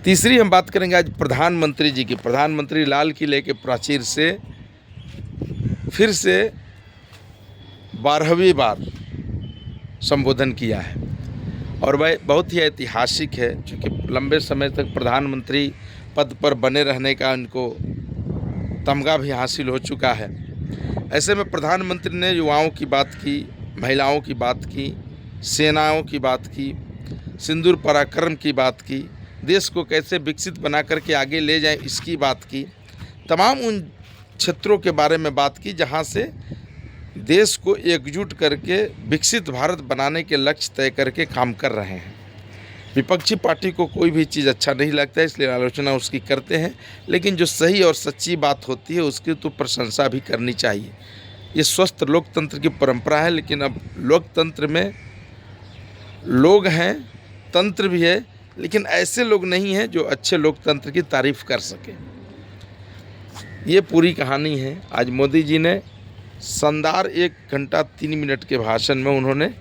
तीसरी हम बात करेंगे आज प्रधानमंत्री जी की। प्रधानमंत्री लाल किले के प्राचीर से फिर से 12वीं बार संबोधन किया है और वह बहुत ही ऐतिहासिक है, क्योंकि लंबे समय तक प्रधानमंत्री पद पर बने रहने का इनको तमगा भी हासिल हो चुका है। ऐसे में प्रधानमंत्री ने युवाओं की बात की, महिलाओं की बात की, सेनाओं की बात की, सिंदूर पराक्रम की बात की, देश को कैसे विकसित बना करके आगे ले जाएं इसकी बात की, तमाम उन क्षेत्रों के बारे में बात की जहां से देश को एकजुट करके विकसित भारत बनाने के लक्ष्य तय करके काम कर रहे हैं। विपक्षी पार्टी को कोई भी चीज़ अच्छा नहीं लगता है, इसलिए आलोचना उसकी करते हैं, लेकिन जो सही और सच्ची बात होती है उसकी तो प्रशंसा भी करनी चाहिए। ये स्वस्थ लोकतंत्र की परंपरा है, लेकिन अब लोकतंत्र में लोग हैं, तंत्र भी है, लेकिन ऐसे लोग नहीं हैं जो अच्छे लोकतंत्र की तारीफ कर सकें। ये पूरी कहानी है। आज मोदी जी ने शानदार 1 घंटा 3 मिनट के भाषण में उन्होंने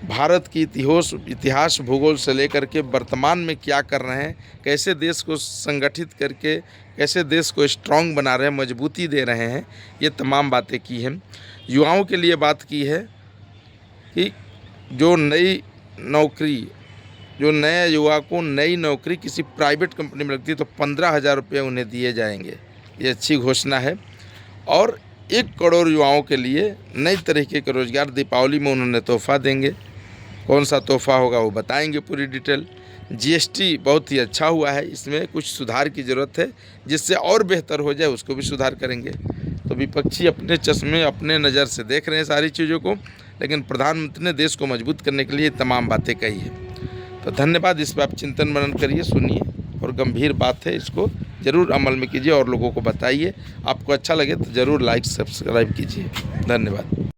भारत की इतिहास भूगोल से लेकर के वर्तमान में क्या कर रहे हैं, कैसे देश को संगठित करके कैसे देश को स्ट्रांग बना रहे हैं, मजबूती दे रहे हैं, ये तमाम बातें की हैं। युवाओं के लिए बात की है कि जो नए युवा को नई नौकरी किसी प्राइवेट कंपनी में लगती है तो 15,000 रुपये उन्हें दिए जाएंगे। ये अच्छी घोषणा है। और 1 करोड़ युवाओं के लिए नई तरीके के रोज़गार दीपावली में उन्होंने तोहफ़ा देंगे। कौन सा तोहफ़ा होगा वो बताएंगे पूरी डिटेल। जीएसटी बहुत ही अच्छा हुआ है, इसमें कुछ सुधार की ज़रूरत है, जिससे और बेहतर हो जाए उसको भी सुधार करेंगे। तो विपक्षी अपने चश्मे अपने नज़र से देख रहे हैं सारी चीज़ों को, लेकिन प्रधानमंत्री ने देश को मजबूत करने के लिए तमाम बातें कही है। तो धन्यवाद। इस पर आप चिंतन मनन करिए, सुनिए, और गंभीर बात है, इसको ज़रूर अमल में कीजिए और लोगों को बताइए। आपको अच्छा लगे तो ज़रूर लाइक सब्सक्राइब कीजिए। धन्यवाद।